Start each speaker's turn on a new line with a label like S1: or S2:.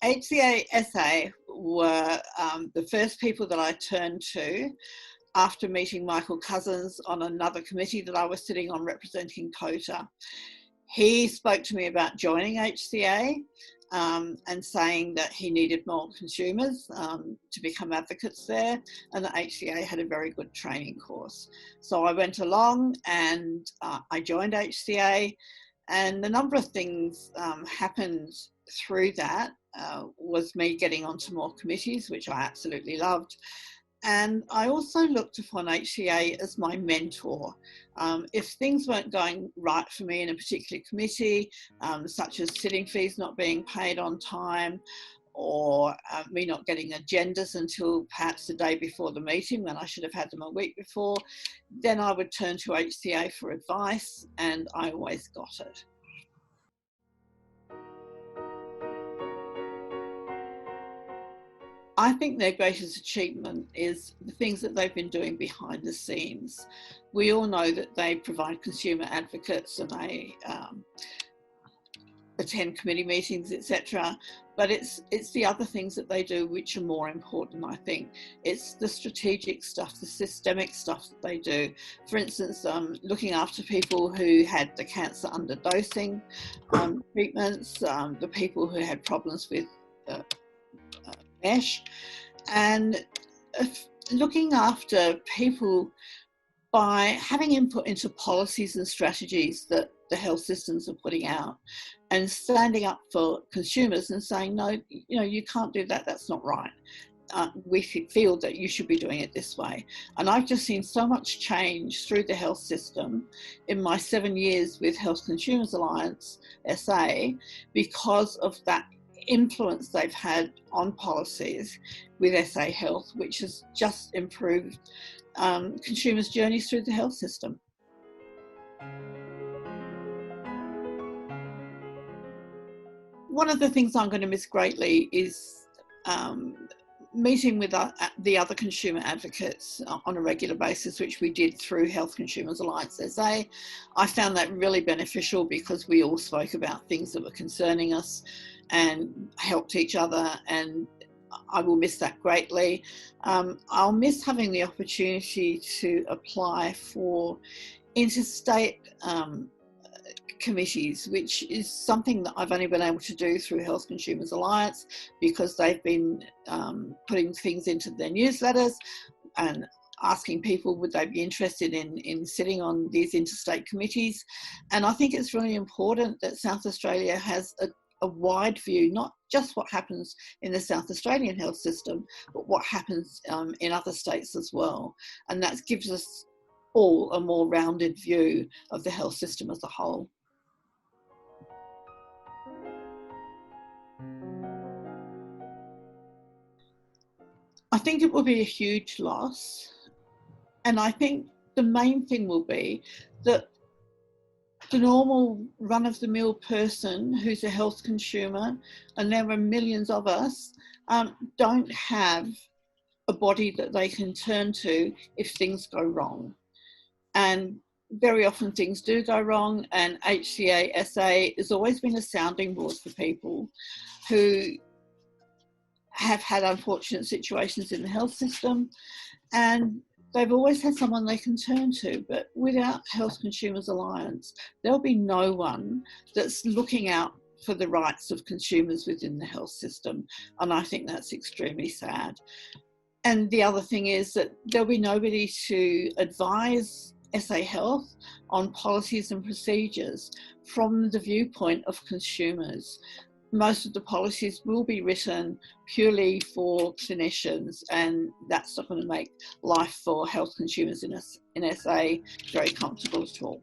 S1: HCASA were the first people that I turned to after meeting Michael Cousins on another committee that I was sitting on representing COTA. He spoke to me about joining HCA and saying that he needed more consumers to become advocates there, and that HCA had a very good training course. So I went along and I joined HCA, and a number of things happened through that. Was me getting onto more committees, which I absolutely loved. And I also looked upon HCA as my mentor. If things weren't going right for me in a particular committee, such as sitting fees not being paid on time, or me not getting agendas until perhaps the day before the meeting when I should have had them a week before, then I would turn to HCA for advice, and I always got it. I think their greatest achievement is the things that they've been doing behind the scenes. We all know that they provide consumer advocates and they attend committee meetings, etc. But it's the other things that they do which are more important, I think. It's the strategic stuff, the systemic stuff that they do. For instance, looking after people who had the cancer underdosing treatments, the people who had problems with mesh, and looking after people by having input into policies and strategies that the health systems are putting out, and standing up for consumers and saying, no, you know, you can't do that, that's not right. We feel that you should be doing it this way. And I've just seen so much change through the health system in my 7 years with Health Consumers Alliance SA because of that influence they've had on policies with SA Health, which has just improved consumers' journeys through the health system. One of the things I'm going to miss greatly is meeting with the other consumer advocates on a regular basis, which we did through Health Consumers Alliance SA. I found that really beneficial because we all spoke about things that were concerning us and helped each other, and I will miss that greatly. I'll miss having the opportunity to apply for interstate committees, which is something that I've only been able to do through Health Consumers Alliance because they've been putting things into their newsletters and asking people would they be interested in sitting on these interstate committees. And I think it's really important that South Australia has a wide view, not just what happens in the South Australian health system, but what happens in other states as well. And that gives us all a more rounded view of the health system as a whole. I think it will be a huge loss. And I think the main thing will be that the normal run-of-the-mill person who's a health consumer, and there are millions of us, don't have a body that they can turn to if things go wrong. And very often things do go wrong, and HCA SA has always been a sounding board for people who have had unfortunate situations in the health system, and they've always had someone they can turn to. But without Health Consumers Alliance, there'll be no one that's looking out for the rights of consumers within the health system. And I think that's extremely sad. And the other thing is that there'll be nobody to advise SA Health on policies and procedures from the viewpoint of consumers. Most of the policies will be written purely for clinicians, and that's not going to make life for health consumers in SA very comfortable at all.